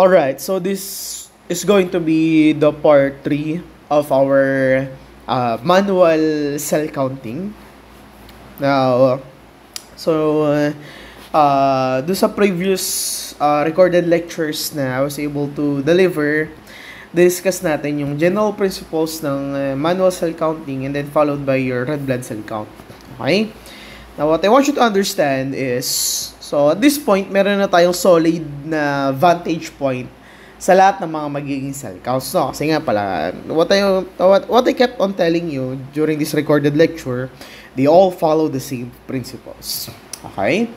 Alright, so this is going to be the part 3 of our manual cell counting. Now, so do sa previous recorded lectures na I was able to deliver, discuss natin yung general principles ng manual cell counting and then followed by your red blood cell count. Okay? Now, what I want you to understand is, so at this point, meron na tayong solid na vantage point sa lahat ng mga magiging cell counts. No? Kasi nga pala, what I kept on telling you during this recorded lecture, they all follow the same principles. Okay?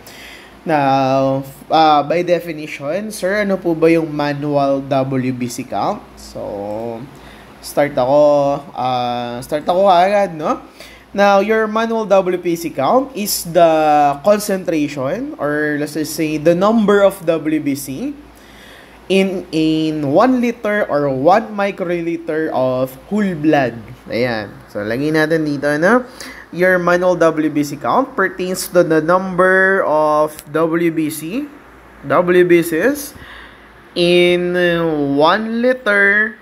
Now, by definition, sir, ano po ba yung manual WBC count? So, start ako agad, no? Now, your manual WBC count is the concentration, or let's just say the number of WBC in 1 liter or 1 microliter of whole blood. Ayan. So, lagyan natin dito, no? Your manual WBC count pertains to the number of WBCs in 1 liter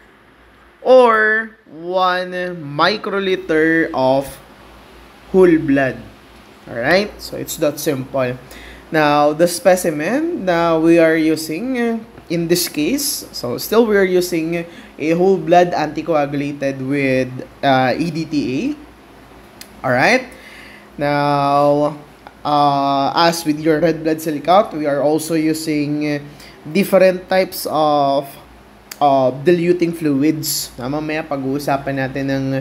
or 1 microliter of whole blood. Alright? So, it's that simple. Now, the specimen na we are using in this case, so still we are using a whole blood anticoagulated with EDTA. Alright? Now, as with your red blood cell count, we are also using different types of diluting fluids. Mamaya pag-uusapan natin ng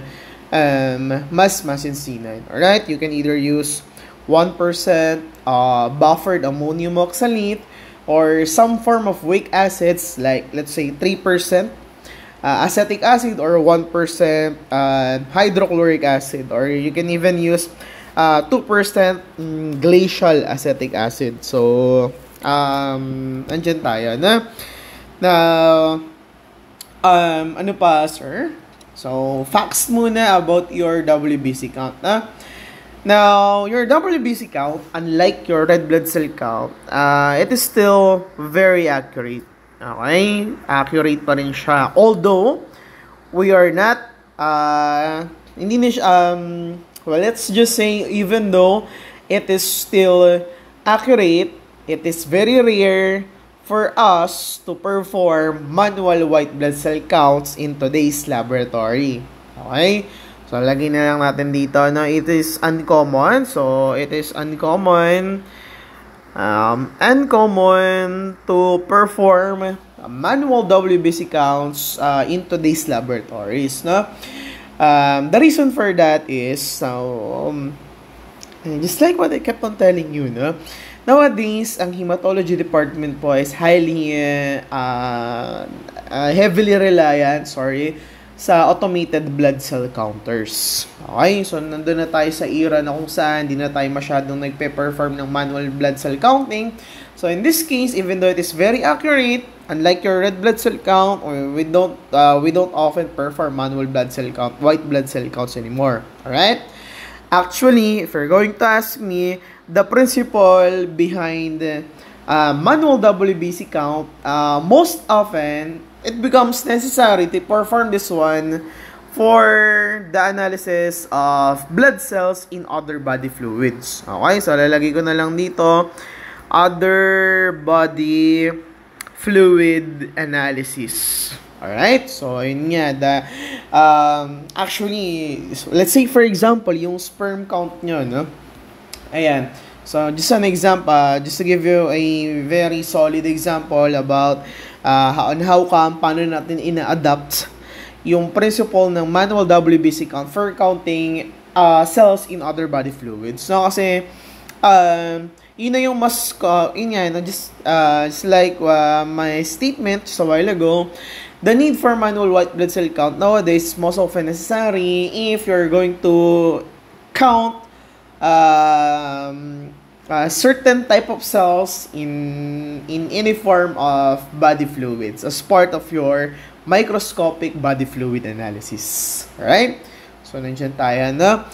mas and C9. Alright? You can either use 1% buffered ammonium oxalate or some form of weak acids like, let's say, 3% acetic acid or 1% hydrochloric acid, or you can even use 2% glacial acetic acid. So, andyan tayo na. Now, ano pa, sir? So, facts muna about your WBC count. Now, your WBC count, unlike your red blood cell count, it is still very accurate. Okay? Accurate pa rin siya. Although, we are not, well, let's just say, even though it is still accurate, it is very rare for us to perform manual white blood cell counts in today's laboratory. Okay? So, lagyan na lang natin dito, no? It is uncommon. So, it is uncommon to perform manual WBC counts in today's laboratories, no? The reason for that is, just like what I kept on telling you, no? Nowadays, ang hematology department po is highly heavily reliant, sa automated blood cell counters. Okay? So, nandun na tayo sa era na kung saan hindi na tayo masyadong nagpe-perform ng manual blood cell counting. So, in this case, even though it is very accurate, unlike your red blood cell count, we don't often perform manual blood cell count, white blood cell counts anymore. Alright? Actually, if you're going to ask me, the principle behind manual WBC count, most often, it becomes necessary to perform this one for the analysis of blood cells in other body fluids. Okay, so lalagay ko na lang dito, other body fluid analysis. Alright, so yun nga, actually, let's say for example, yung sperm count nyo, no? Ayan. So, just an example, just to give you a very solid example about paano natin ina-adapt yung principle ng manual WBC count for counting cells in other body fluids. No, kasi, yun na yung mas, just like my statement just a while ago, the need for manual white blood cell count nowadays is most often necessary if you're going to count certain type of cells in any form of body fluids as part of your microscopic body fluid analysis. Alright? So, nandiyan tayo, no?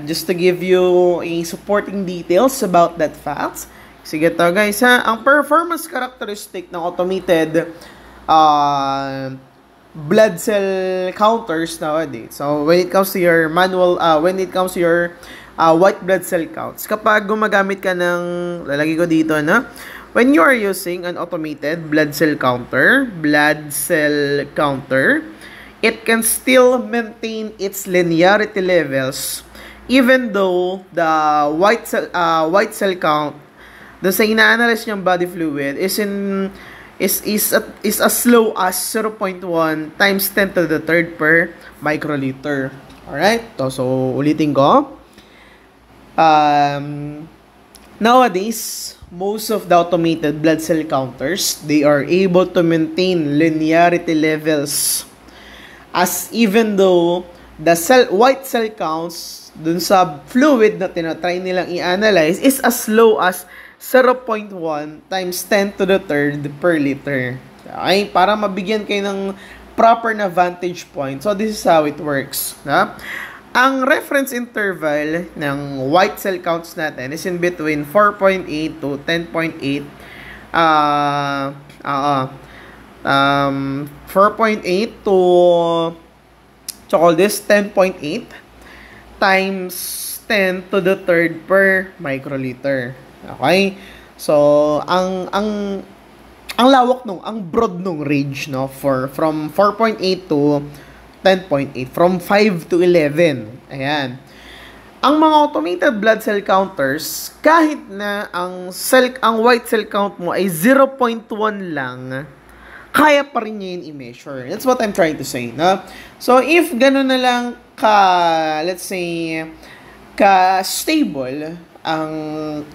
Just to give you a supporting details about that fact. Sige to, guys, ha? Ang performance characteristic ng automated uh, blood cell counters nowadays. So when it comes to your white blood cell counts, kapag gumagamit ka ng, lalagay ko dito na, when you are using an automated blood cell counter, it can still maintain its linearity levels even though the white cell count dun sa ina-analyze niyang body fluid is as low as 0.1 times 10 to the third per microliter. Alright? So ulitin ko. Nowadays, most of the automated blood cell counters, they are able to maintain linearity levels as even though the white cell counts dun sa fluid na tinatry nilang i-analyze is as low as 0.1 times 10 to the third per liter. Okay? Para mabigyan kayo ng proper na vantage point. So, this is how it works. Ha? Ang reference interval ng white cell counts natin is in between 4.8 to 10.8. 4.8 to call this 10.8 times 10 to the third per microliter. Okay? So, ang lawak nung, ang broad nung range, no, from 4.8 to 10.8, from 5 to 11. Ayan. Ang mga automated blood cell counters, kahit na ang white cell count mo ay 0.1 lang, kaya pa rin niya yun i-measure. That's what I'm trying to say, no? So, if gano'n na lang let's say, stable ang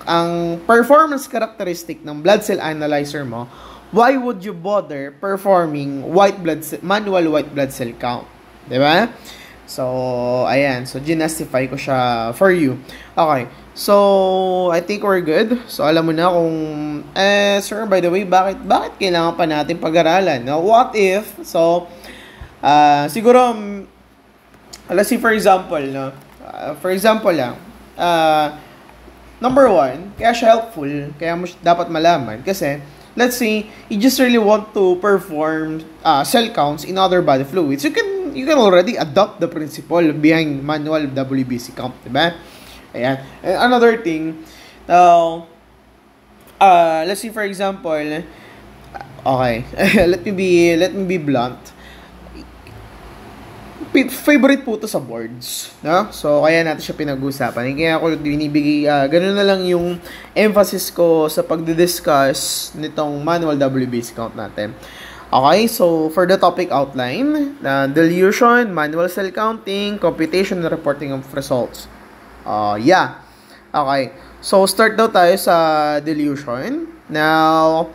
performance characteristic ng blood cell analyzer mo, why would you bother performing manual white blood cell count? Diba? So, ayan. So, ginastify ko siya for you. Okay. So, I think we're good. So, alam mo na kung, sir, by the way, bakit kailangan pa natin pag-aralan? No? What if? So, siguro, let's see, for example, no? Lang, number one, kaya siya helpful, kaya mo dapat malaman, kasi, let's say, you just really want to perform cell counts in other body fluids. You can already adopt the principle behind manual WBC count, diba? Ayan. And another thing, let's see, for example, okay, let me be blunt. Favorite po to sa boards, no? So, kaya natin siya pinag-usapan. Kaya ako binibigay, ganun na lang yung emphasis ko sa pagdi-discuss nitong manual WBC count natin. Okay, so for the topic outline, dilution, manual cell counting, computation, and reporting of results. Yeah. Okay, so start daw tayo sa dilution. Now,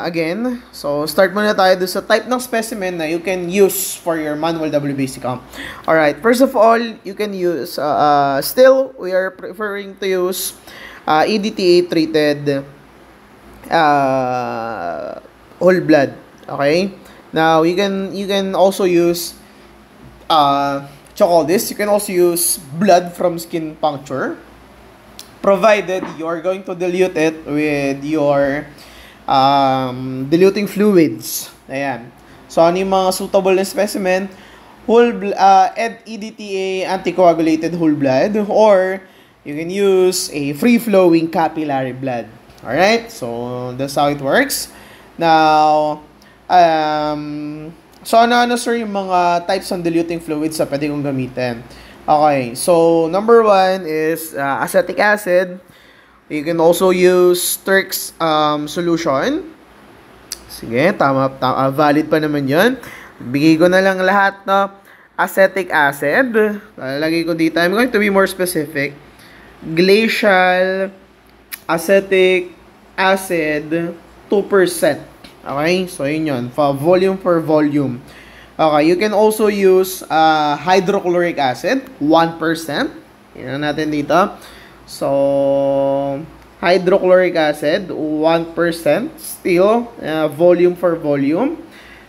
again, so start muna tayo doon sa type ng specimen na you can use for your manual WBC count. Alright, first of all, you can use, still, we are preferring to use EDTA treated whole blood. Okay? Now, you can also use, you can also use blood from skin puncture, provided you're going to dilute it with your diluting fluids. Ayan. So, ano yung mga suitable na specimen? EDTA anticoagulated whole blood, or you can use a free-flowing capillary blood. Alright? So, that's how it works. Now, so ano sir yung mga types ng diluting fluids na pwede kong gamitin? Okay. So, number one is acetic acid. You can also use Turk's solution. Sige, tama, valid pa naman yun. Bigay ko na lang lahat na acetic acid. Lalagay ko dito. I'm going to be more specific. Glacial acetic acid 2%. Okay? So, yun yun. Volume per volume. Okay. You can also use hydrochloric acid 1%. Yan natin dito. So, hydrochloric acid, 1% still, volume for volume.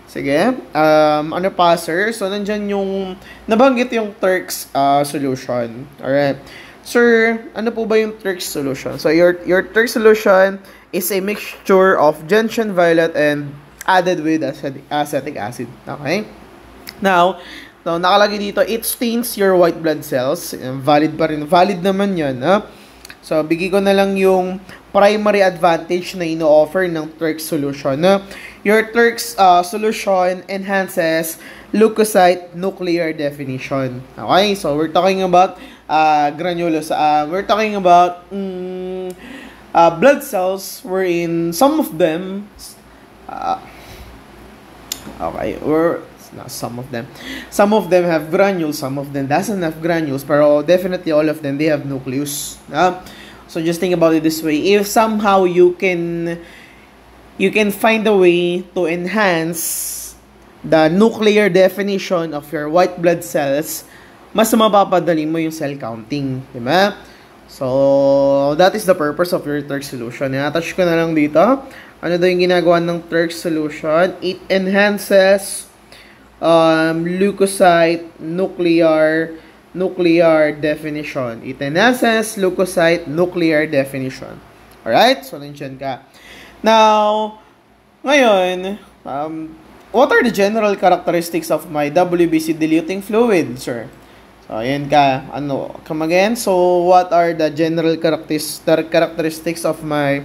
Sige. Ano pa, sir? So, nandyan yung, nabanggit yung Turk's solution. Alright. Sir, ano po ba yung Turk's solution? So, your Turk's solution is a mixture of gentian violet and added with acetic acid. Okay? Now, so, nakalagay dito, it stains your white blood cells. Valid pa rin. Valid naman yan. So, bigay ko na lang yung primary advantage na ino-offer ng Turk solution. Your Turk solution enhances leukocyte nuclear definition. Okay? So, we're talking about granules. We're talking about blood cells wherein some of them some of them have granules, some of them doesn't have granules, pero definitely all of them, they have nucleus. So just think about it this way. If somehow you can find a way to enhance the nuclear definition of your white blood cells, mas mapapadali mo yung cell counting. Diba? So, that is the purpose of your Turk solution. I-touch ko na lang dito. Ano daw yung ginagawa ng Turk solution? It enhances leukocyte nuclear definition. It enhances leukocyte nuclear definition. Alright? So, nandiyan ka. Now, ngayon, what are the general characteristics of my WBC diluting fluid, sir? So, ayan ka. Come again. So, what are the general characteristics of my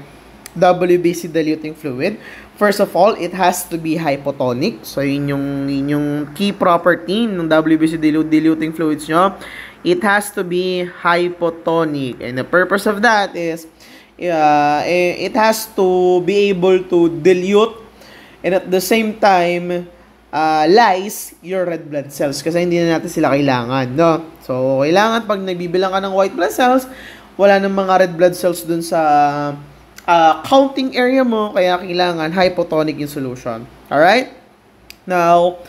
WBC diluting fluid? First of all, it has to be hypotonic. So, yun yung key property ng WBC diluting fluids nyo. It has to be hypotonic. And the purpose of that is, it has to be able to dilute and at the same time, lyse your red blood cells kasi hindi na natin sila kailangan, no? So, kailangan pag nagbibilang ka ng white blood cells, wala nang mga red blood cells dun sa counting area mo, kaya kailangan hypotonic yung solution. Alright? Now,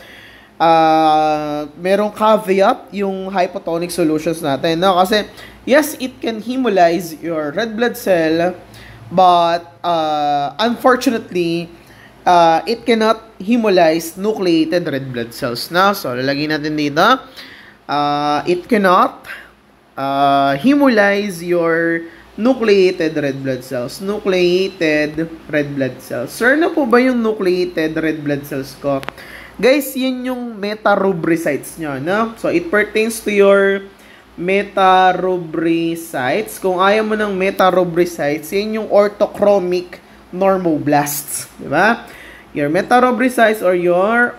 merong caveat yung hypotonic solutions natin, no? Kasi, yes, it can hemolyze your red blood cell, but unfortunately, it cannot hemolyze nucleated red blood cells. Now, so, lalagyan natin dito. It cannot hemolyze your nucleated red blood cells. Nucleated red blood cells. Sir, ano po ba yung nucleated red blood cells ko? Guys, yun yung metarubricites nyo, no? So, it pertains to your metarubricites. Kung ayaw mo ng metarubricites, yan yung orthochromic normoblasts. Diba? Your metarubricites or your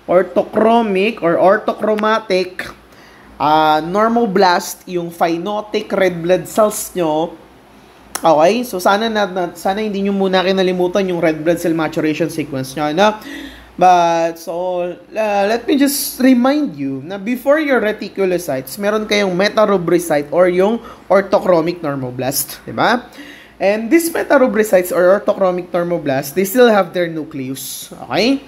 orthochromic or orthochromatic normoblast, yung phenotic red blood cells nyo. Okay? So, sana hindi nyo muna kinalimutan yung red blood cell maturation sequence nyo. No? But, so, let me just remind you na before your reticulocytes, meron kayong metarubricite or yung orthochromic normoblast. Diba? And these metarubricites or orthochromic normoblasts, they still have their nucleus. Okay?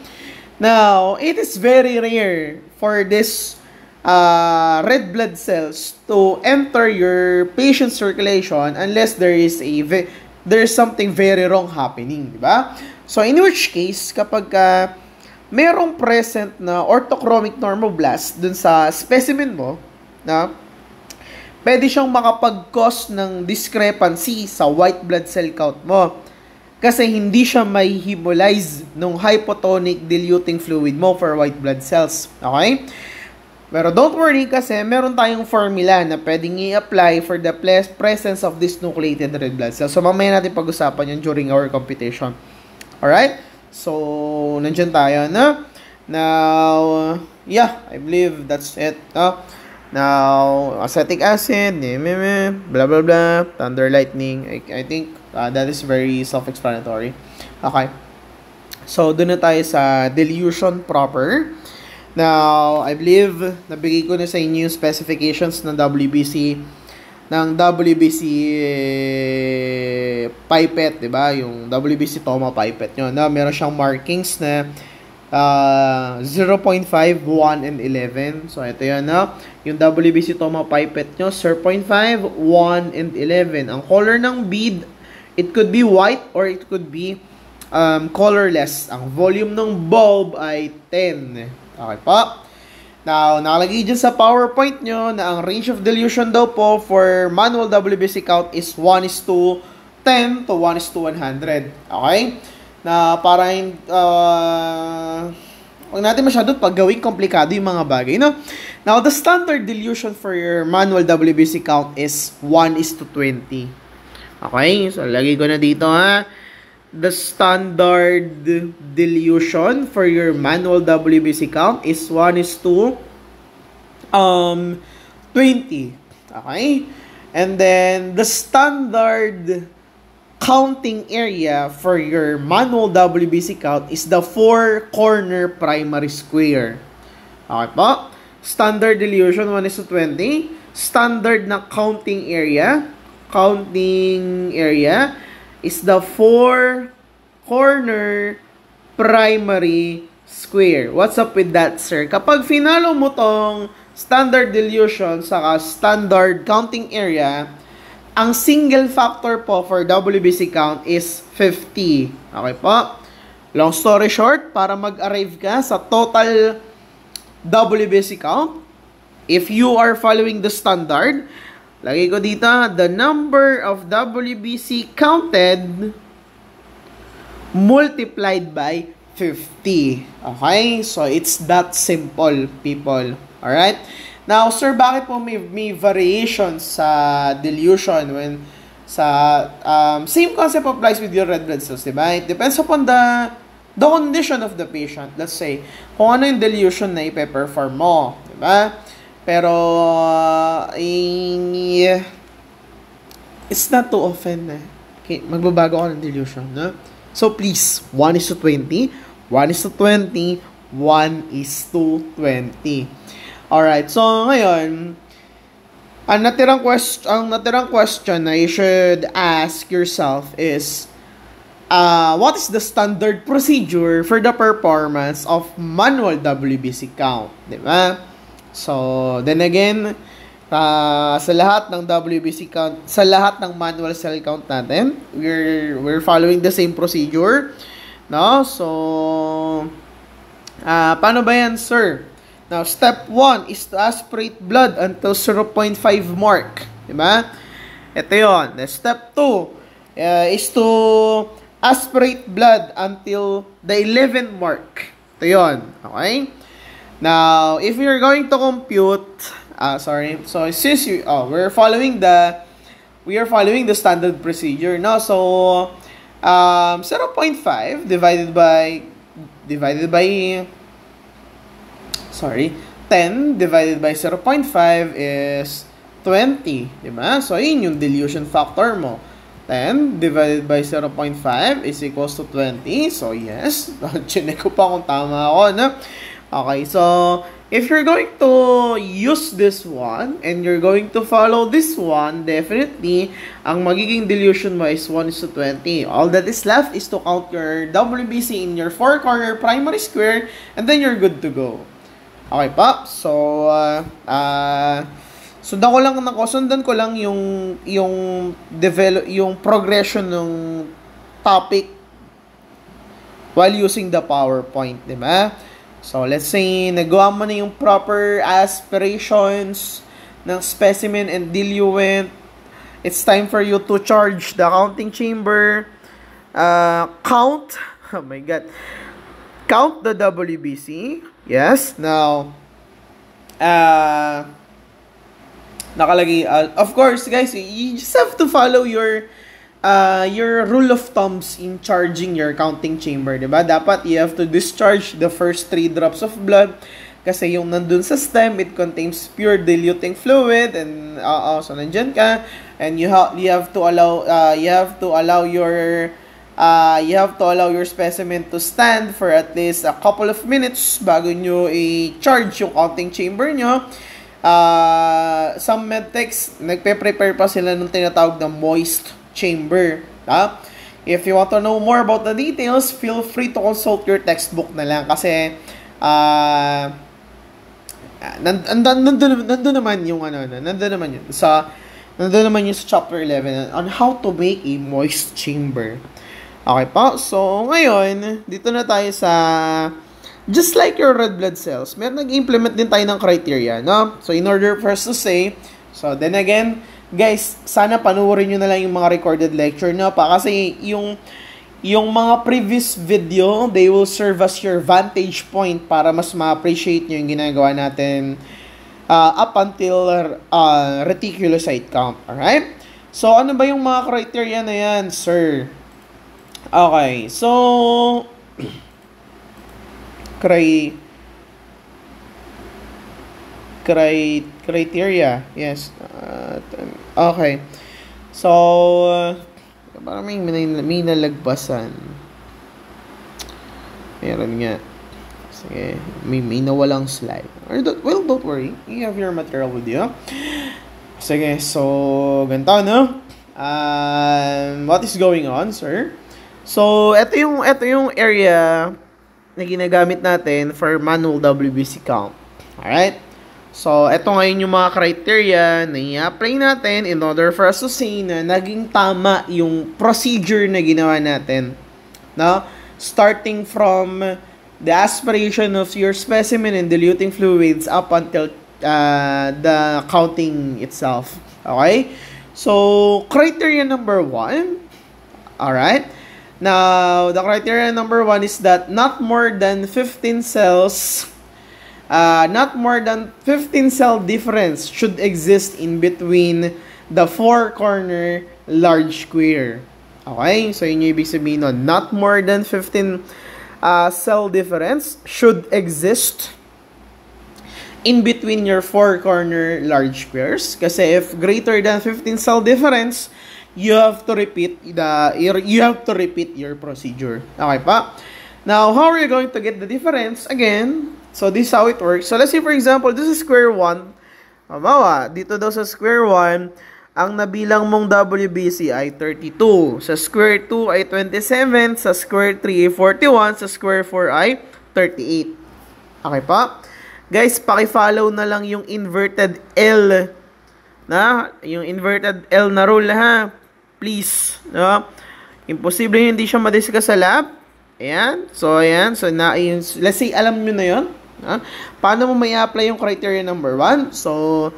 Now, it is very rare for this red blood cells to enter your patient's circulation unless there's something very wrong happening, di ba? So in which case, kapag merong present na orthochromic normoblast dun sa specimen mo, na pwede siyang makapag-cause ng discrepancy sa white blood cell count mo kasi hindi siya may hemolyze ng hypotonic diluting fluid mo for white blood cells. Okay? Pero don't worry kasi meron tayong formula na pwedeng i-apply for the presence of this nucleated red blood cells. So, mamaya natin pag-usapan yun during our computation. Alright? So, nandyan tayo na. Now, yeah, I believe that's it. Now, acetic acid, blah, blah, blah, thunder, lightning. I think that is very self-explanatory. Okay. So, doon na tayo sa dilution proper. Now, I believe, nabigay ko na sa inyo yung specifications ng WBC pipette, diba? Yung WBC Toma pipette nyo. Na meron siyang markings na 0.5, 1, and 11. So, ito yan, no? Yung WBC Toma pipette nyo, 0.5, 1, and 11. Ang color ng bead, it could be white or it could be colorless. Ang volume ng bulb ay 10. Okay po. Now, nakalagay dyan sa PowerPoint nyo na ang range of dilution daw po for manual WBC count is 1:10 to 1:100. Okay? na para huwag natin masyado paggawing komplikado yung mga bagay, no? Now, the standard dilution for your manual WBC count is 1:20. Okay? So, lagay ko na dito, ha? The standard dilution for your manual WBC count is 1:20. Okay? And then, the standard counting area for your manual WBC count is the 4-corner primary square. Okay po? Standard dilution, 1:20. Standard na counting area is the 4-corner primary square. What's up with that, sir? Kapag finalo mo tong standard dilution saka standard counting area, ang single factor po for WBC count is 50. Okay po? Long story short, para mag-arrive ka sa total WBC count, if you are following the standard, lagay ko dito, the number of WBC counted multiplied by 50. Okay? So, it's that simple, people. Alright? Now, sir, bakit po may variation sa dilution when same concept applies with your red blood cells, diba? It depends upon the condition of the patient. Let's say, kung ano yung dilution na ipe-perform mo, diba? Pero, it's not too often, okay, magbabago ako ng dilution, no? So, please, 1:20, 1:20, 1:20. Alright, so ngayon, ang natirang question na you should ask yourself is, what is the standard procedure for the performance of manual WBC count? Diba? So, then again, sa lahat ng WBC count, sa lahat ng manual cell count natin, we're following the same procedure. No? So, paano ba yan, sir? Now, step 1 is to aspirate blood until 0.5 mark. Diba? Ito yun. Step 2 is to aspirate blood until the 11 mark. Ito yun. Okay? Now, if you're going to compute, so since we're following the standard procedure, no? So, 0.5 divided by 10 divided by 0.5 is 20. Diba? So, yun yung dilution factor mo. 10 divided by 0.5 is equals to 20. So, yes. Chinek ko pa kung tama ako, no? Okay, so, if you're going to use this one, and you're going to follow this one, definitely, ang magiging dilution mo is 1:20. All that is left is to count your WBC in your 4-corner primary square, and then you're good to go. Okay pa? So, sundan ko lang yung progression ng topic while using the PowerPoint, di ba? So, let's say, nagawa mo na yung proper aspirations ng specimen and diluent. It's time for you to charge the counting chamber. Count the WBC. Yes. Now, nakalagay, of course, guys, you just have to follow your rule of thumbs in charging your counting chamber, diba? Dapat you have to discharge the first 3 drops of blood kasi yung nandun sa stem, it contains pure diluting fluid, and so nandyan ka, and you have to allow your specimen to stand for at least a couple of minutes bago nyo i-charge yung counting chamber nyo. Some medtechs, nagpe-prepare pa sila ng tinatawag na moist chamber. If you want to know more about the details, feel free to consult your textbook na lang kasi nandun naman yung sa chapter 11 on how to make a moist chamber. Okay po, so ngayon, dito na tayo sa, just like your red blood cells, meron nag-implement din tayo ng criteria, no? So, in order for us to say, so then again, guys, sana panoorin nyo na lang yung mga recorded lecture, no? Kasi yung yung mga previous video, they will serve as your vantage point para mas ma-appreciate nyo yung ginagawa natin up until reticulocyte count. Alright? So, ano ba yung mga criteria na yan, sir? Okay. So, criteria. Yes. Okay. So, parang may nalagpasan. Meron nga. Sige, may nawalang slide. Well, don't worry. You have your material with you. Sige, so, ganito, no? What is going on, sir? So, ito yung area na ginagamit natin for manual WBC count. Alright? So, ito ngayon yung mga criteria na i-apply natin in order for us to say na naging tama yung procedure na ginawa natin. No? Starting from the aspiration of your specimen and diluting fluids up until the counting itself. Okay? So, criteria number 1. Alright? Now, the criteria number 1 is that not more than 15 cells not more than 15 cell difference should exist in between the four corner large square. Okay? So, yun yung ibig sabihin nun. Not more than 15 cell difference should exist in between your four corner large squares. Kasi if greater than 15 cell difference, you have to repeat your procedure. Okay pa? Now, how are you going to get the difference? Again, so this is how it works. So let's say for example, this is square 1. Halimbawa, dito daw sa square 1, ang nabilang mong WBC ay 32. Sa square 2 ay 27. Sa square 3 ay 41. Sa square 4 ay 38. Okay pa? Guys, paki-follow na lang yung inverted L. Yung inverted L na rule ha. Please. No? Imposible hindi siya madiscuss sa lab. Ayan. So, ayan. So, let's say, alam nyo na yun. Paano mo may apply yung criteria number 1? So,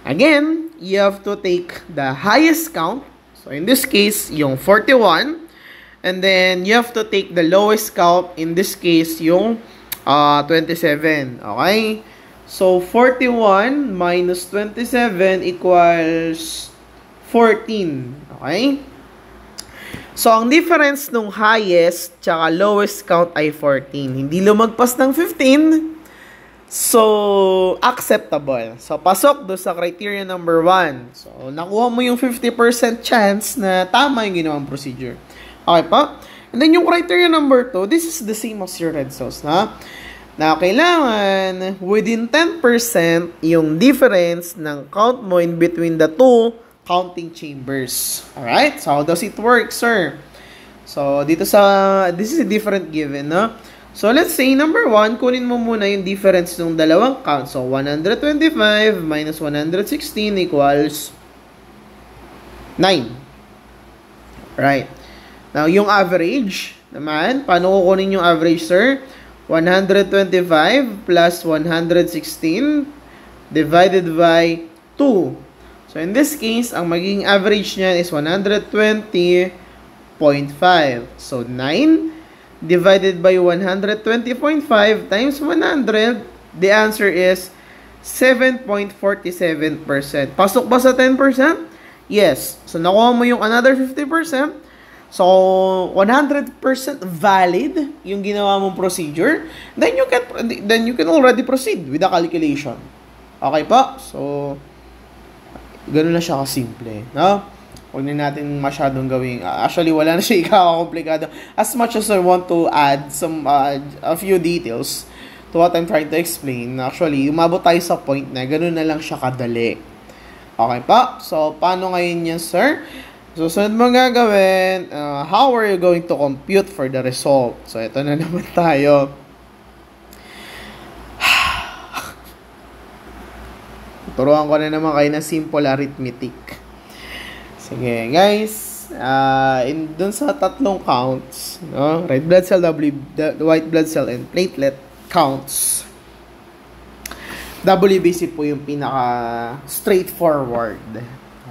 again, you have to take the highest count. So, in this case, yung 41. And then, you have to take the lowest count. In this case, yung 27. Okay? So, 41 minus 27 equals 14. Okay? So, ang difference nung highest tsaka lowest count ay 14. Hindi lumagpas ng 15. So, acceptable. So, pasok do sa criteria number 1. So, nakuha mo yung 50% chance na tama yung ginawang procedure. Okay pa? And then, yung criteria number 2, this is the same as your red sauce, ha? Na kailangan within 10% yung difference ng count mo in between the two counting chambers. Alright? So, how does it work, sir? So, dito this is a different given, no? So, let's say, number 1, kunin mo muna yung difference ng dalawang count. So, 125 minus 116 equals 9. Right. Now, yung average naman, paano kukunin yung average, sir? 125 plus 116 divided by 2. So, in this case, ang magiging average niyan is 120.5. So, 9 divided by 120.5 times 100, the answer is 7.47%. Pasok ba sa 10%? Yes. So, nakuha mo yung another 50%. So, 100% valid yung ginawa mong procedure. Then you can already proceed with the calculation. Okay pa? So, ganun na siya kasimple, no? Huwag na natin masyadong gawing, actually, wala na siya ikaw-komplikado. As much as I want to add a few details to what I'm trying to explain, actually, umabot tayo sa point na ganun na lang siya kadali. Okay pa? So, paano ngayon yan, sir? So, sunod mo gagawin, how are you going to compute for the result? So, ito na naman tayo. Turuan ko na naman kayo ng simple arithmetic. Sige, guys. Dun sa tatlong counts, no? Red blood cell, white blood cell, and platelet counts. WBC po yung pinaka straightforward.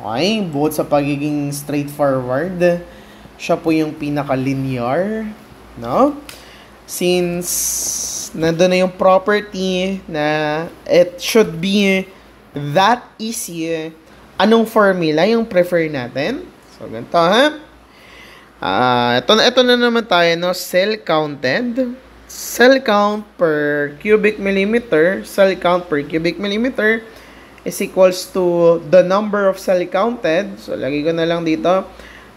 Okay? Bukod sa pagiging straightforward, siya po yung pinaka-linear, no? Since nandun na yung property na it should be that easy, anong formula yung prefer natin? So, ganito ha. Ito na naman tayo, no? Cell counted. Cell count per cubic millimeter. Cell count per cubic millimeter is equals to the number of cell counted. So, lagi ko na lang dito.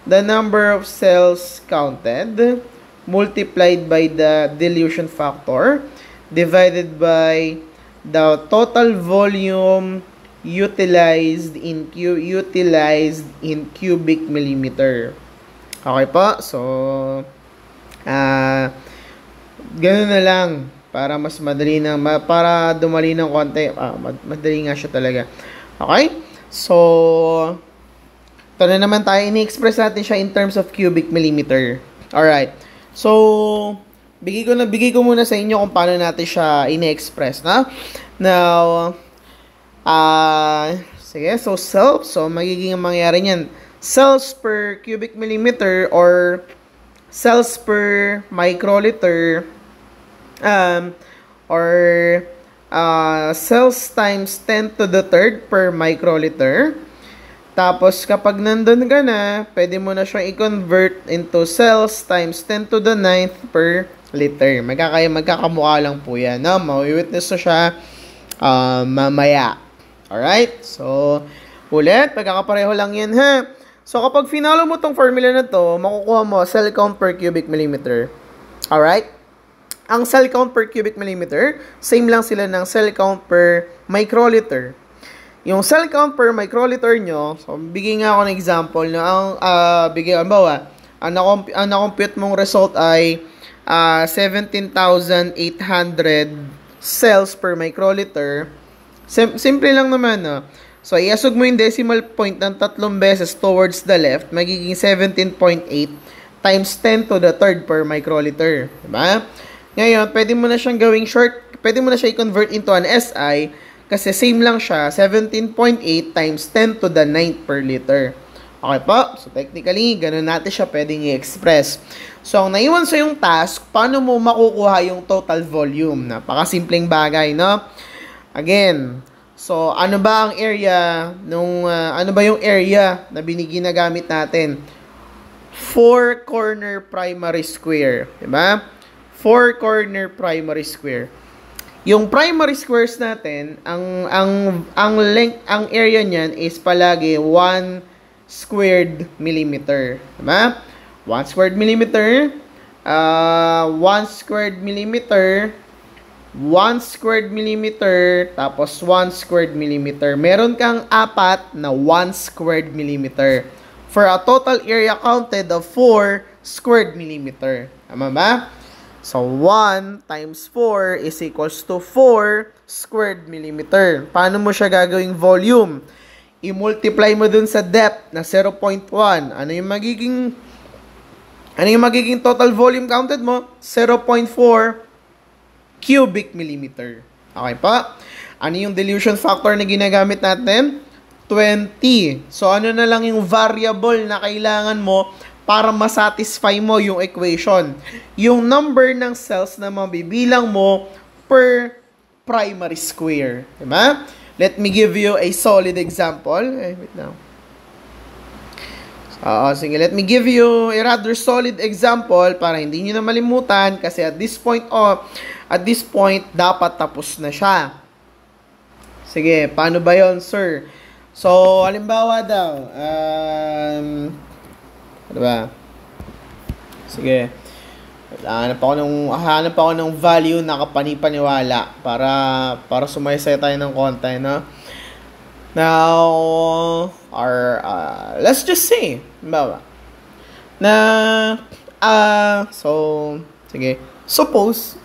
The number of cells counted multiplied by the dilution factor divided by the total volume utilized in cubic millimeter. Okay po? So, ganun na lang para mas madali na, para dumali ng konti. Madali nga siya talaga. Okay? So, ito na naman tayo. Ini-express natin siya in terms of cubic millimeter. Alright. So, bigay ko muna sa inyo kung paano natin siya ini-express, na? Now, sige. So, magiging mangyayari niyan. Cells per cubic millimeter or cells per microliter, or cells times 10 to the third per microliter. Tapos, kapag nandun ka na, pwede mo na siyang i-convert into cells times 10 to the 9th per liter. Magkakamukha lang po yan, no? Mawi-witness na siya mamaya. Alright? So, ulit, magkakapareho lang yan, ha? So, kapag finalo mo tong formula na to, makukuha mo cell count per cubic millimeter. Alright? Ang cell count per cubic millimeter, same lang sila ng cell count per microliter. Yung cell count per microliter nyo, so, bigyan nga ako ng example na ang na-compute mong result ay 17,800 cells per microliter. Simple lang naman, no? So, iasog mo yung decimal point ng 3 beses towards the left, magiging 17.8 times 10 to the third per microliter. Diba? Ngayon, pwede mo na siyang gawing pwede mo na siya i-convert into an SI kasi same lang siya, 17.8 times 10 to the 9th per liter. Okay po? So, technically, ganun natin siya pwedeng i-express. So, ang naiwan sa yung task, paano mo makukuha yung total volume? Napakasimpleng bagay, no? Again, so, ano ba ang area ano ba yung area na ginagamit natin? 4 corner primary square. Diba? 4 corner primary square. Yung primary squares natin, ang length, ang area niyan is palagi 1 squared millimeter. Diba? 1 squared millimeter, 1 squared millimeter, 1 squared millimeter, tapos 1 squared millimeter. Meron kang 4 na 1 squared millimeter for a total area counted of 4 squared millimeter. Tama ba? So, 1 times 4 is equals to 4 squared millimeter. Paano mo siya gagawing volume? I-multiply mo dun sa depth na 0.1. Ano yung magiging total volume counted mo? 0.4 cubic millimeter. Okay pa? Ano yung dilution factor na ginagamit natin? 20. So, ano na lang yung variable na kailangan mo para masatisfy mo yung equation? Yung number ng cells na mabibilang mo per primary square. Diba? Let me give you a solid example. Wait lang. Sige, let me give you a rather solid example para hindi nyo na malimutan kasi at this point, dapat tapos na siya. Sige, paano ba yon, sir? So, halimbawa daw, ano ba? Sige. Hanap ako ng value na kapanipaniwala para sumaysay tayo ng konti, no? Now, let's just say, halimbawa, na, sige, suppose,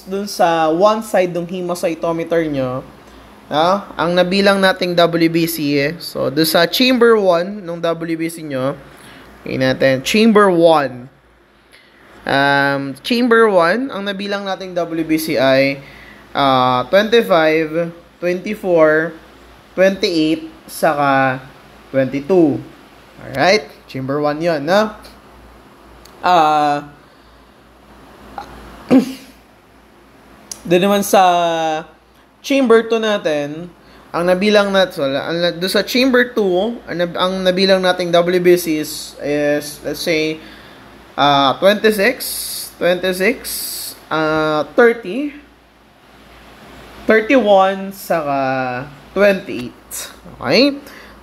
dun sa one side ng hemocytometer nyo, ang nabilang nating WBC, so, dun sa chamber 1 ng WBC nyo, natin, chamber 1, ang nabilang nating WBC ay 25, 24, 28, saka 22. Alright, chamber 1 yun, no? Doon naman sa chamber 2 natin, ang nabilang natin, doon sa chamber 2, ang nabilang nating WBC is let's say, 26, 30, 31, saka 28. Okay?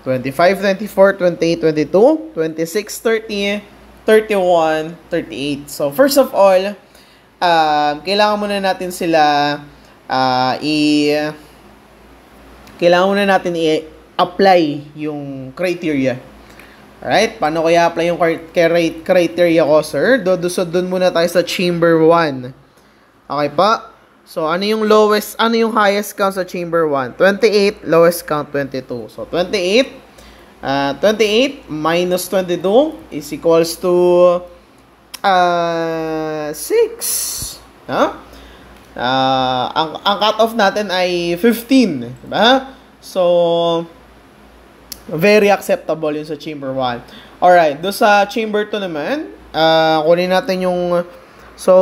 25, 24, 28, 22, 26, 30, 31, 38. So, first of all, kailangan muna natin sila kailangan muna natin i-apply yung criteria. Alright? Paano kaya apply yung criteria ko, sir? Doon muna tayo sa chamber 1. Okay pa? So, ano yung highest count sa chamber 1? 28, lowest count 22. So, 28 minus 22 is equals to 6. Huh? Ang cutoff natin ay 15. Diba? So, very acceptable yun sa chamber 1. Alright, doon sa chamber 2 naman, kunin natin yung, so,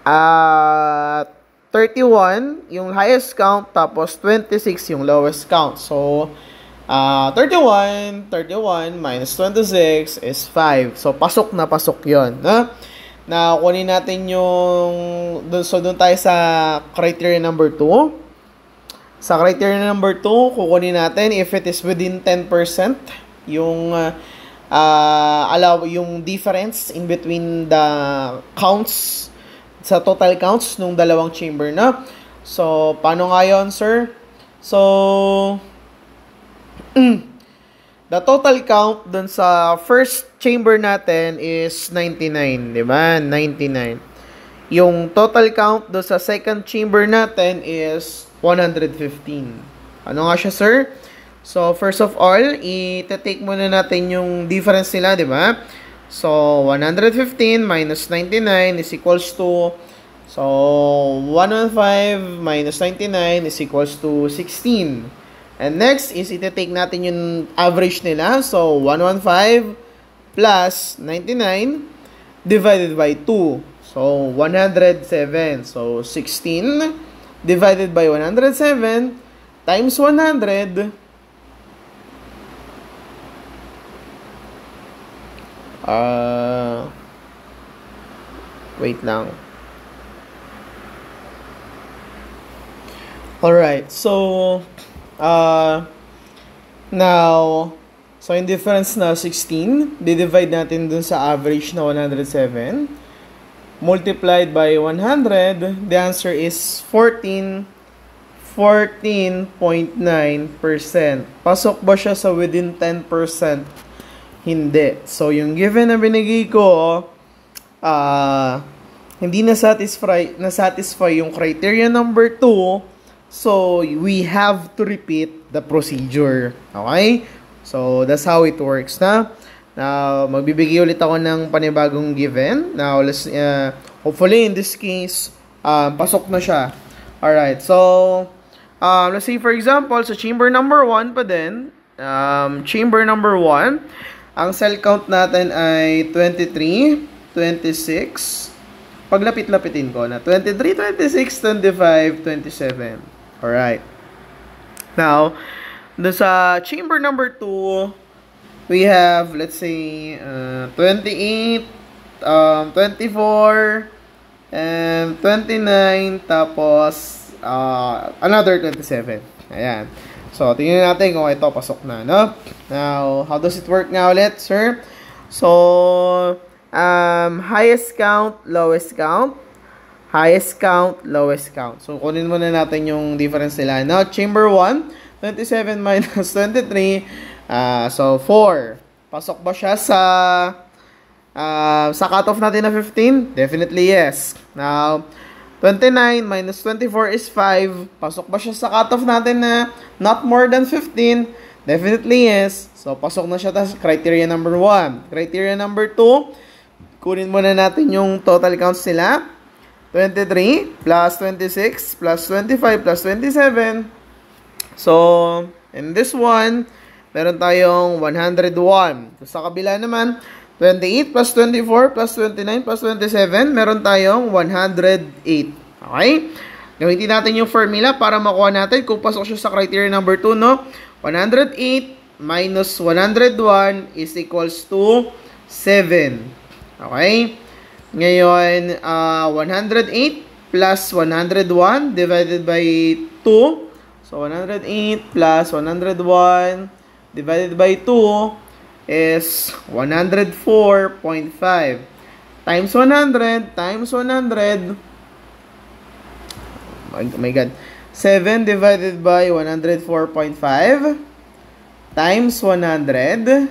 31 yung highest count, tapos 26 yung lowest count. So, 31 minus 26 is 5. So, pasok na pasok yun. No? Na kunin natin yung, doon tayo sa criteria number 2. Sa criteria number 2, kukunin natin if it is within 10% yung yung difference in between the counts sa total counts nung dalawang chamber na. So, paano nga yun, sir? So, the total count dun sa first chamber natin is 99, di ba? 99. Yung total count dun sa second chamber natin is 115. Ano nga siya, sir? So, first of all, i-take muna natin yung difference nila, di ba? So, 115 minus 99 is equals to, so, 115 minus 99 is equals to 16. And next is iti-take natin yung average nila. So, 115 plus 99 divided by 2. So, 107. So, 16 divided by 107 times 100. Wait lang. Alright, so, now, so yung difference na 16, di-divide natin dun sa average na 107, multiplied by 100, the answer is 14.9%. Pasok ba siya sa within 10%? Hindi. So, yung given na binigay ko, hindi na-satisfy yung criteria number 2. So, we have to repeat the procedure. Okay? So, that's how it works na. Now, magbibigay ulit ako ng panibagong given. Now, let's, hopefully, in this case, pasok na siya. Alright, so, let's say, for example, sa chamber number 1 pa din, chamber number 1, ang cell count natin ay 23, 26, paglapit-lapitin ko na 23, 26, 25, 27. Alright. Now, sa chamber number 2, we have, let's say, 28, 24, and 29, tapos, another 27. Ayan. So, tingnan natin kung ito pasok na, no? Now, how does it work nga ulit, sir? So, highest count, lowest count. Highest count, lowest count. So, kunin muna natin yung difference nila. Now, chamber 1, 27 minus 23. So, 4. Pasok ba siya sa cutoff natin na 15? Definitely yes. Now, 29 minus 24 is 5. Pasok ba siya sa cutoff natin na not more than 15? Definitely yes. So, pasok na siya sa criteria number 1. Criteria number 2, kunin muna natin yung total counts nila. 23 plus 26 plus 25 plus 27. So, in this one, meron tayong 101. Sa kabila naman, 28 plus 24 plus 29 plus 27, meron tayong 108. Okay? Gamitin natin yung formula para makuha natin kung pasok siya sa criteria number 2, no? 108 minus 101 is equals to 7. Okay? Ngayon, 108 plus 101 divided by 2. So, 108 plus 101 divided by 2 is 104.5 times 100 times 100. Oh my God. 7 divided by 104.5 times 100.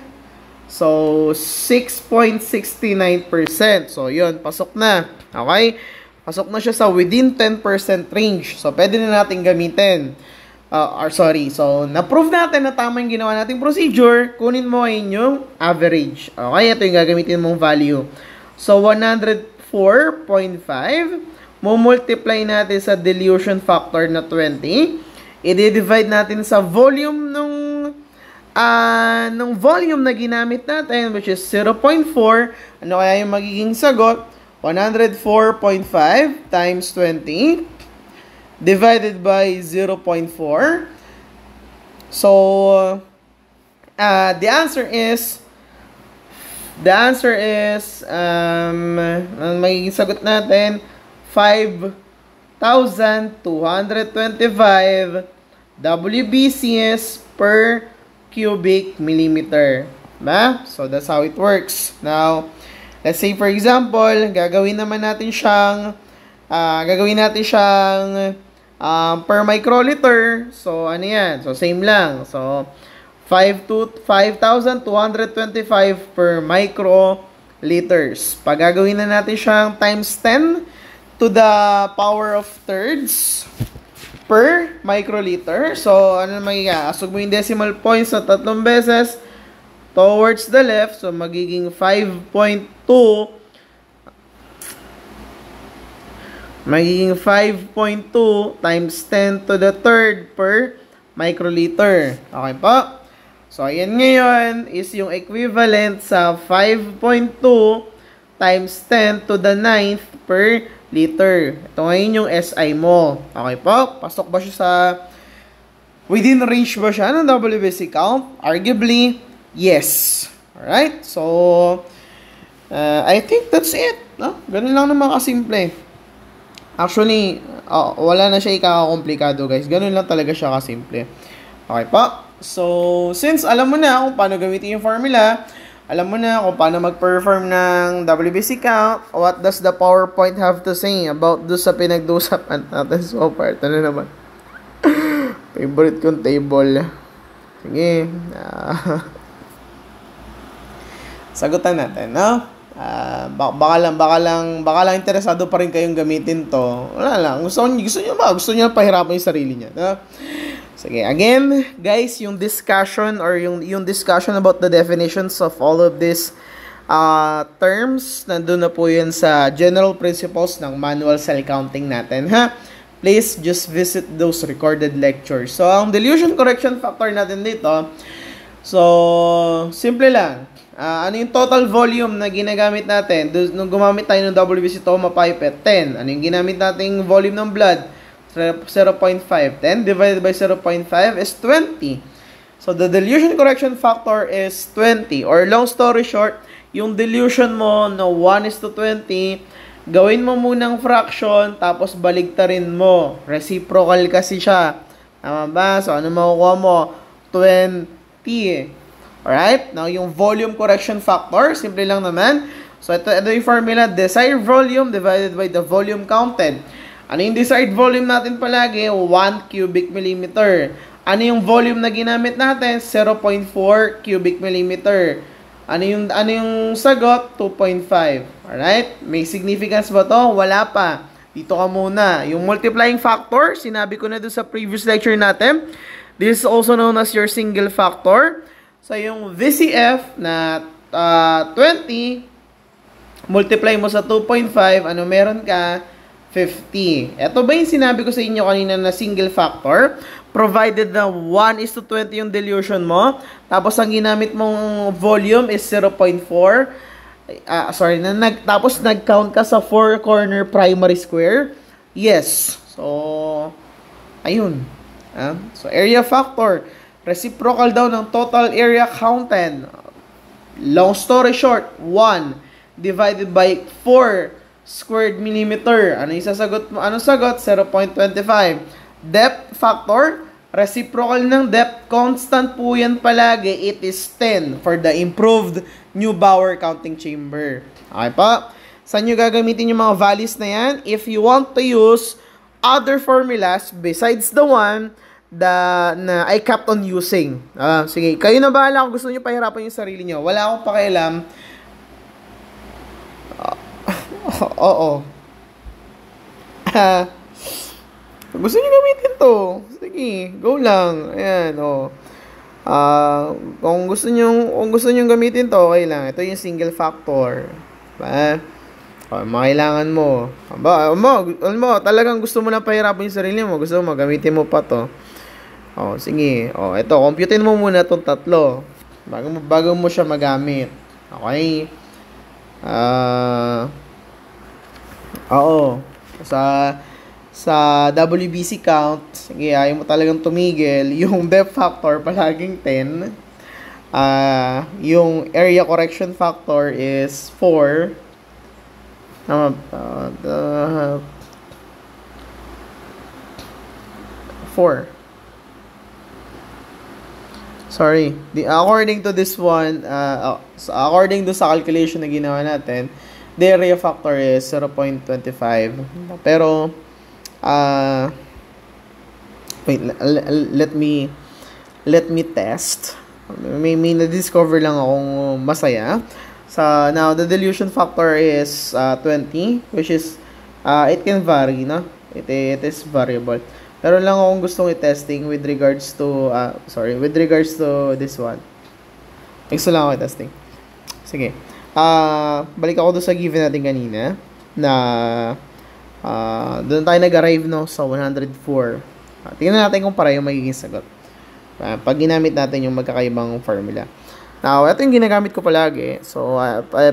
So, 6.69%. So, yun. Pasok na. Okay? Pasok na siya sa within 10% range. So, pwede na natin gamitin. So, na-prove natin na tama yung ginawa nating procedure. Kunin mo ngayon yung average. Okay? Ito yung gagamitin mong value. So, 104.5. Mo-multiply natin sa dilution factor na 20. I-divide natin sa volume nung volume na ginamit natin, which is 0.4. Ano kaya yung magiging sagot? 104.5 times 20 divided by 0.4. So, the answer is, magiging sagot natin, 5,225 WBCS per cubic millimeter. Diba? So, that's how it works. Now, let's say for example, gagawin natin siyang per microliter. So, ano yan? So, same lang. So, 5,225 per microliters. Pag gagawin na natin siyang times 10 to the power of thirds per microliter. So, ano magiging? Asog mo yung decimal points sa 3 beses towards the left. So, magiging 5.2. Magiging 5.2 times 10 to the third per microliter. Okay po? So, ayan ngayon is yung equivalent sa 5.2 times 10 to the 9th per liter. Ito ngayon yung SI mo. Okay po? Pasok ba siya sa within range ba siya ng WBC count? Arguably, yes. Alright? So, I think that's it. No? Ganun lang naman kasimple. Actually, wala na siya ikakakomplikado, guys. Ganun lang talaga siya kasimple. Okay po? So, since alam mo na kung paano gamitin yung formula, alam mo na kung paano mag-perform ng WBC count, what does the PowerPoint have to say about do sa pinag-usapan natin so far? Ito na naman. Favorite kong table. Sige. Sagutan natin, no? Baka lang interesado pa rin kayong gamitin to. Wala lang. Gusto niyo pahirapan yung sarili niya, no? Sige, again, guys, yung discussion or yung discussion about the definitions of all of these terms, nandun na po yun sa general principles ng manual cell counting natin, ha? Please just visit those recorded lectures. So, ang dilution correction factor natin dito, so, simple lang. Ano yung total volume na ginagamit natin? Nung gumamit tayo ng WBC Toma Pipette, 10. Ano yung ginamit nating volume ng blood? 0.5. 10 divided by 0.5 is 20. So, the dilution correction factor is 20. Or long story short, yung dilution mo na 1:20, gawin mo munang fraction, tapos baligtarin mo. Reciprocal kasi siya. Tama ba? So, ano makukuha mo? 20. Alright? Now, yung volume correction factor, simple lang naman. So, ito yung formula, desired volume divided by the volume counted. Ano yung desired volume natin palagi? 1 cubic millimeter. Ano yung volume na ginamit natin? 0.4 cubic millimeter. Ano yung sagot? 2.5. Alright? May significance ba to? Wala pa. Dito ka muna. Yung multiplying factor, sinabi ko na doon sa previous lecture natin. This is also known as your single factor. So, yung VCF na 20, multiply mo sa 2.5, ano meron ka? 50. Ito ba yung sinabi ko sa inyo kanina na single factor? Provided na 1:20 yung dilution mo, tapos ang ginamit mong volume is 0.4. Tapos nag-count ka sa 4-corner primary square. Yes. So, ayun. So, area factor. Reciprocal daw ng total area counted. Long story short, 1 divided by 4 squared millimeter. Ano yung sasagot mo? Anong sagot? 0.25. Depth factor, reciprocal ng depth, constant po yan palagi. It is 10 for the improved Neubauer counting chamber. Okay pa? Saan nyo gagamitin yung mga values na yan? If you want to use other formulas besides the one na I kept on using. Sige, kayo na bahala kung gusto nyo pahirapan yung sarili nyo. Wala akong pakialam. Oo. Gusto nyo gamitin to. Sige, go lang. Ayan, kung gusto nyo gamitin to, okay lang. Ito yung single factor. Diba? Makailangan mo. Alam mo, talagang gusto mo na pahirapan yung sarili mo. Gusto mo, gamitin mo pa to. Sige. Ito, computein mo muna itong tatlo. Bago mo siya magamit. Okay? Sa WBC count, sige, ayaw mo talagang tumigil. Yung depth factor, palaging 10. Yung area correction factor is 4. 4. Sorry. According to this one, according to sa calculation na ginawa natin, the area factor is 0.25. Pero, wait, let me test. May na-discover lang akong masaya. Now, the dilution factor is 20, which is, it can vary, no? It is variable. Pero lang akong gustong i-testing with regards to, this one. Gusto lang ako i-testing. Sige. Balik ako doon sa given natin kanina na doon tayo nag-arrive sa 104. Tingnan natin kung para yung magiging sagot. Pag ginamit natin yung magkakaibang formula. Now, ito yung ginagamit ko palagi. So,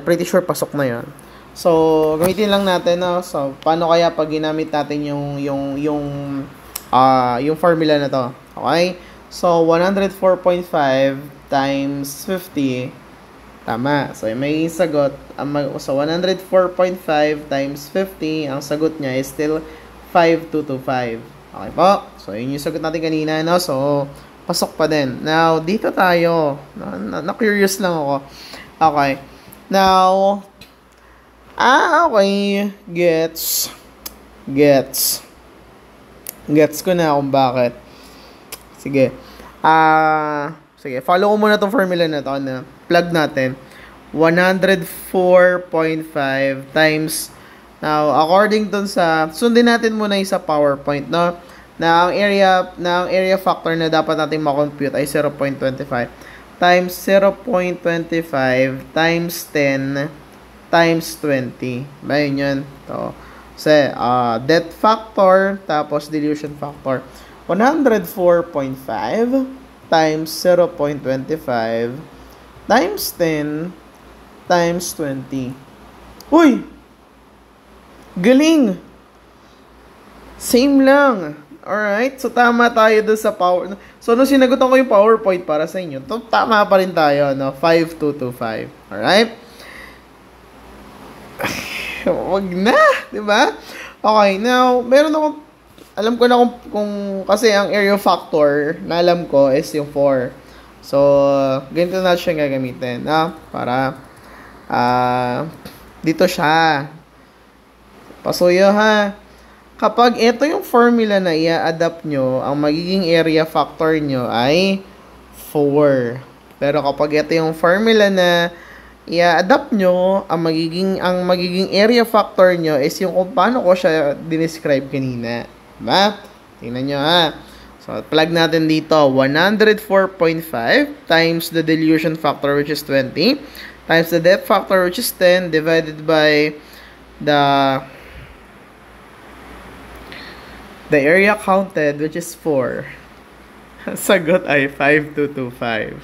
pretty sure pasok na yan. So, gamitin lang natin. So, paano kaya pag ginamit natin yung formula na to? Okay? So, 104.5 times 50. Tama. So, may sagot. So, 104.5 times 50, ang sagot niya is still 5225. Okay po? So, yun yung sagot natin kanina, no? So, pasok pa din. Now, dito tayo. Na-curious lang ako. Okay. Now, okay. Gets ko na kung bakit. Sige. Sige, follow ko muna tong formula na to na plug natin. 104.5 times. Now, according dun sa, sundin natin muna yung sa PowerPoint, no? Na ang area factor na dapat natin ma-compute ay 0.25 times 0.25 times 10 times 20. Ba yun? To. Kasi, depth factor, tapos dilution factor. 104.5 times 0.25 times 10 times 20. Uy! Galing! Same lang. Alright? So, tama tayo doon sa power. So, nung sinagutan ko yung PowerPoint para sa inyo, tama pa rin tayo, no? 5225. Alright? Wag na! Diba? Okay, now, meron akong alam ko na kung kasi ang area factor na alam ko is yung 4. So, ganito na siya gagamitin. Para dito siya. Pasuyo ha. Kapag ito yung formula na i-adapt nyo, ang magiging area factor nyo ay 4. Pero kapag ito yung formula na i-adapt nyo, ang magiging area factor nyo is yung kung paano ko siya dinescribe kanina. Diba? Tingnan nyo ha. So, plug natin dito. 104.5 times the dilution factor which is 20 times the depth factor which is 10 divided by the The area counted, which is 4. Sagot ay 5225.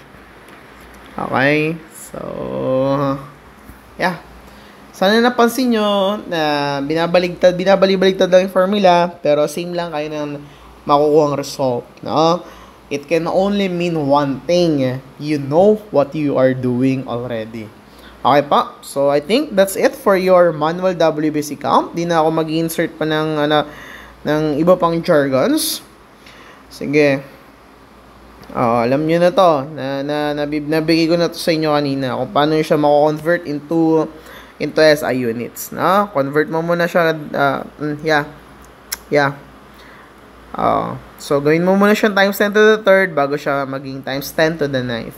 Okay? So, yeah. Sana napansin nyo na binabalik-baliktad lang yung formula, pero same lang kayo ng makukuha ang result, no? It can only mean one thing. You know what you are doing already. Okay pa? So, I think that's it for your manual WBC count. Di na ako mag-insert pa ng iba pang jargons. Sige. Alam nyo na to. Nabigay ko na to sa inyo kanina kung paano siya mako-convert into SI units, no? Convert mo muna siya, so gawin mo muna siya times 10 to the third bago siya maging times 10 to the ninth.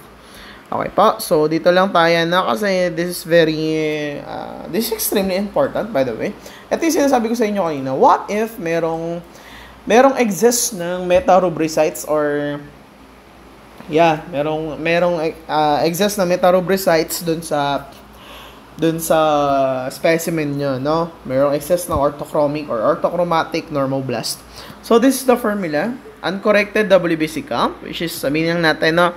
Okay po, so dito lang tayo na kasi this is extremely important, by the way. Ito yung sinasabi ko sa inyo kanina, what if merong exist ng meta-rubricites or merong exist na meta-rubricites dun sa specimen nyo, no? Merong excess ng orthochromic or orthochromatic normoblast. So, this is the formula. Uncorrected WBC count, which is, sabihin natin, no?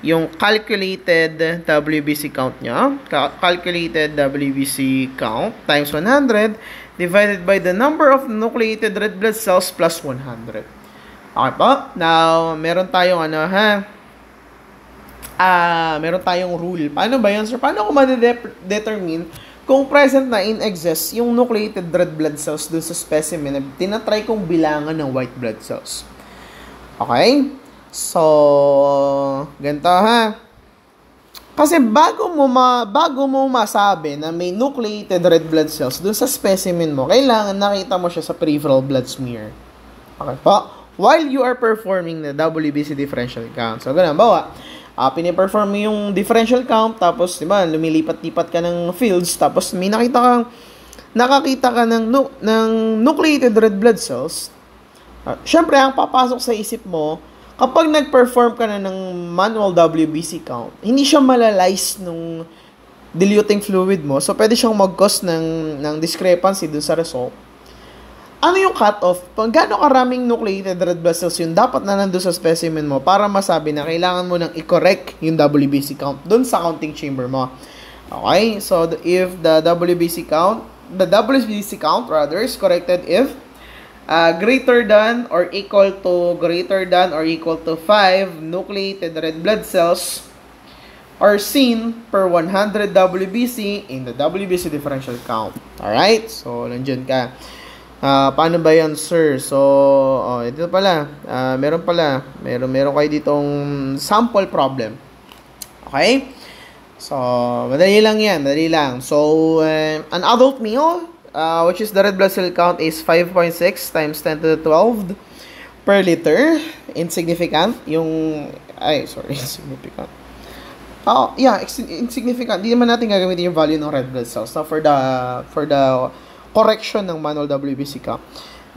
Yung calculated WBC count nyo. Calculated WBC count times 100 divided by the number of nucleated red blood cells plus 100. Okay po? Now, meron tayong meron tayong rule. Paano ba yan, sir? Paano ko ma-determine kung present na in excess yung nucleated red blood cells dun sa specimen na tinatry kong bilangan ng white blood cells? Okay? So, ganito ha. Kasi bago mo masabi na may nucleated red blood cells dun sa specimen mo, kailangan nakita mo siya sa peripheral blood smear. Okay po? While you are performing the WBC differential count. So, ganun. Bawa, piniperform mo yung differential count, tapos, diba, lumilipat-lipat ka ng fields, tapos may nakakita ka ng nucleated red blood cells. Syempre, ang papasok sa isip mo, kapag nag-perform ka na ng manual WBC count, hindi siya malalize nung diluting fluid mo, so pwede siyang mag-cause ng discrepancy dun sa result. Ano yung cut-off? Gaano karaming nucleated red blood cells yun dapat na nandun sa specimen mo para masabi na kailangan mo nang i-correct yung WBC count dun sa counting chamber mo. Okay? So, if the WBC count is corrected if greater than or equal to 5 nucleated red blood cells are seen per 100 WBC in the WBC differential count. Alright? So, nandiyan ka. Paano ba yan, sir? So, ito pala. Meron kayo ditong sample problem. Okay? So, madali lang yan. So, an adult male, which is the red blood cell count is 5.6 times 10 to the 12 per liter. Insignificant. Insignificant. Insignificant. Hindi naman natin gagamitin yung value ng red blood cells. So, for the correction ng manual WBC count.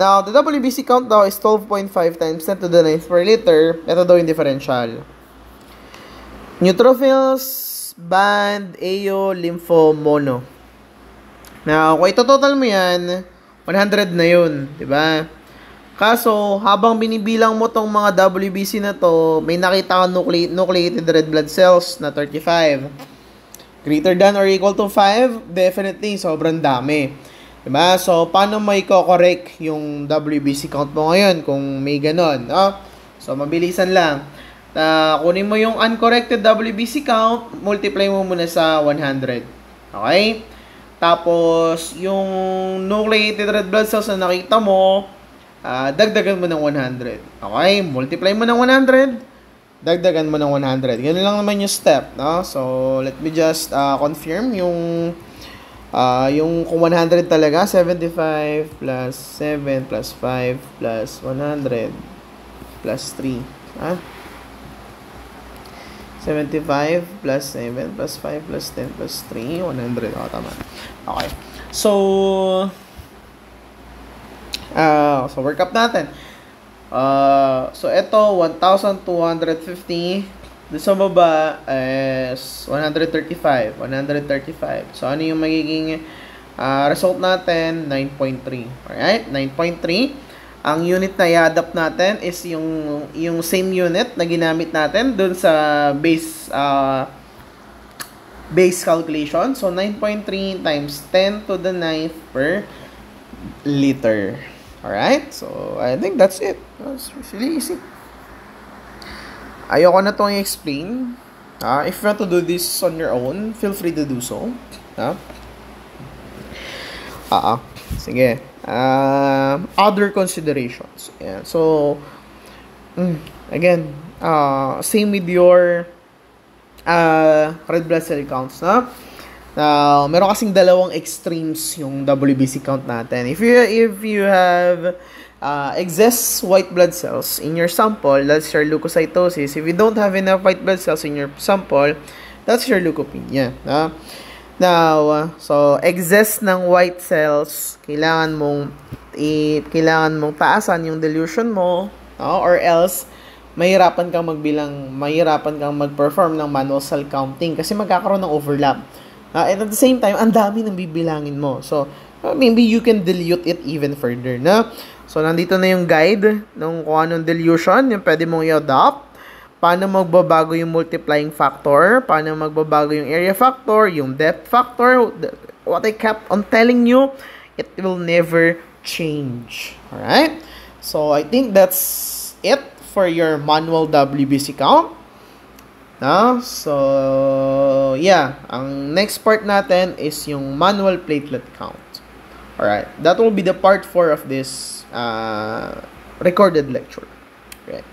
Now, the WBC count daw is 12.5 times 10 to the 9th per liter. Ito daw yung differential. Neutrophils, band, AO, lympho, mono. Now, kung ito-total mo yan, 100 na yun. Diba? Kaso, habang binibilang mo tong mga WBC na to, may nakita kang nucleated red blood cells na 35. Greater than or equal to 5, definitely, sobrang dami. Diba? So, paano mo i-correct yung WBC count mo ngayon kung may ganon? No? So, mabilisan lang. Kunin mo yung uncorrected WBC count, multiply mo muna sa 100. Okay? Tapos, yung nucleated red blood cells na nakita mo, dagdagan mo ng 100. Okay? Multiply mo ng 100, dagdagan mo ng 100. Ganun lang naman yung step. No? So, let me just confirm yung kung 100 talaga, 75 plus 7 plus 5 plus 100 plus 3. 75 plus 7 plus 5 plus 10 plus 3, 100. Tama. Okay. So, work up natin. So, ito, 1,250. Doon sa baba is 135. So, ano yung magiging result natin? 9.3. Alright? 9.3. Ang unit na i-adapt natin is yung same unit na ginamit natin dun sa base calculation. So, 9.3 times 10 to the 9th per liter. Alright? So, I think that's it. That's really easy. Ayoko na itong i-explain. If you want to do this on your own, feel free to do so. Sige. Other considerations. Yeah. So, again, same with your red blood cell counts, no? Now, meron kasing dalawang extremes yung WBC count natin. If you have excess white blood cells in your sample, that's your leukocytosis. If you don't have enough white blood cells in your sample, that's your leukopenia. Now, so excess ng white cells, kailangan mong taasan yung dilution mo, or else mahirapan kang mag-perform ng manual cell counting kasi magkakaroon ng overlap. And at the same time, ang dami ng bibilangin mo. So, maybe you can dilute it even further, na? So, nandito na yung guide ng kung anong dilution, yung pwede mong i-adopt. Paano magbabago yung multiplying factor, paano magbabago yung area factor, yung depth factor. What I kept on telling you, it will never change. Alright? So, I think that's it for your manual WBC count. So, yeah. Ang next part natin is yung manual platelet count. Alright. That will be the part 4 of this recorded lecture. Right.